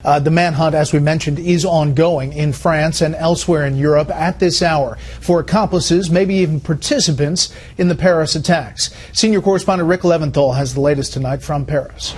The manhunt, as we mentioned, is ongoing in France and elsewhere in Europe at this hour for accomplices, maybe even participants in the Paris attacks. Senior correspondent Rick Leventhal has the latest tonight from Paris.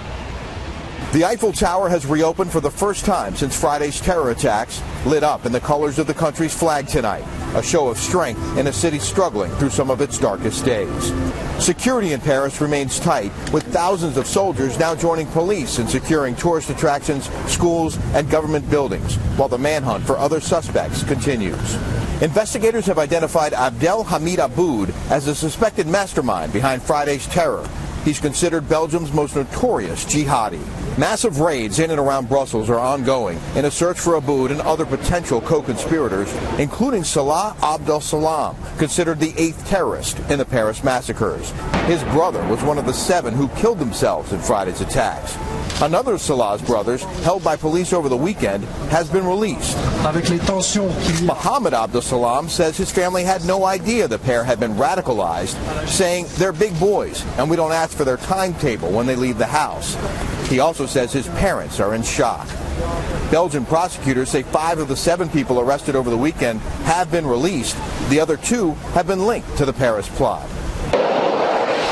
The Eiffel Tower has reopened for the first time since Friday's terror attacks, lit up in the colors of the country's flag tonight, a show of strength in a city struggling through some of its darkest days. Security in Paris remains tight, with thousands of soldiers now joining police in securing tourist attractions, schools, and government buildings, while the manhunt for other suspects continues. Investigators have identified Abdelhamid Aboud as the suspected mastermind behind Friday's terror. He's considered Belgium's most notorious jihadi. Massive raids in and around Brussels are ongoing in a search for Aboud and other potential co-conspirators, including Salah Abdel Salam, considered the 8th terrorist in the Paris massacres. His brother was one of the 7 who killed themselves in Friday's attacks. Another of Salah's brothers, held by police over the weekend, has been released. Mohammed Abdel Salam says his family had no idea the pair had been radicalized, saying they're big boys and we don't ask for their timetable when they leave the house. He also says his parents are in shock. Belgian prosecutors say 5 of the 7 people arrested over the weekend have been released. The other 2 have been linked to the Paris plot.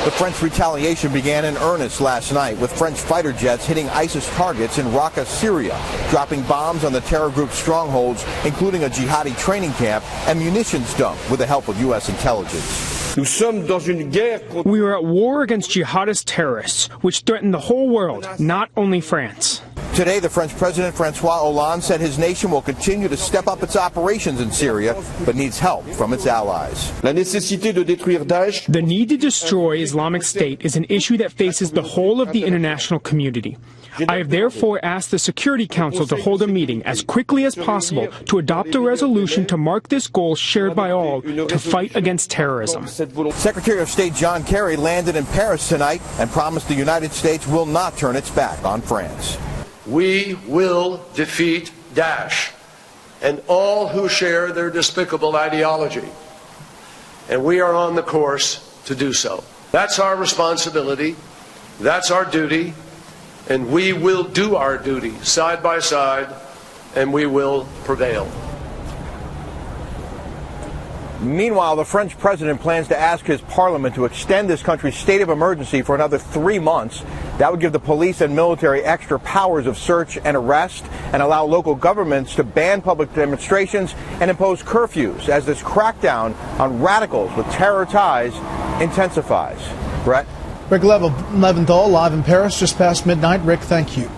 The French retaliation began in earnest last night with French fighter jets hitting ISIS targets in Raqqa, Syria, dropping bombs on the terror group's strongholds, including a jihadi training camp and munitions dump with the help of U.S. intelligence. We are at war against jihadist terrorists, which threaten the whole world, not only France. Today, the French President Francois Hollande said his nation will continue to step up its operations in Syria, but needs help from its allies. The need to destroy Islamic State is an issue that faces the whole of the international community. I have therefore asked the Security Council to hold a meeting as quickly as possible to adopt a resolution to mark this goal shared by all to fight against terrorism. Secretary of State John Kerry landed in Paris tonight and promised the United States will not turn its back on France. We will defeat Daesh and all who share their despicable ideology. And we are on the course to do so. That's our responsibility. That's our duty. And we will do our duty side by side, and we will prevail. Meanwhile, the French president plans to ask his parliament to extend this country's state of emergency for another 3 months. That would give the police and military extra powers of search and arrest and allow local governments to ban public demonstrations and impose curfews as this crackdown on radicals with terror ties intensifies. Bret? Rick Leventhal live in Paris just past midnight. Rick, thank you.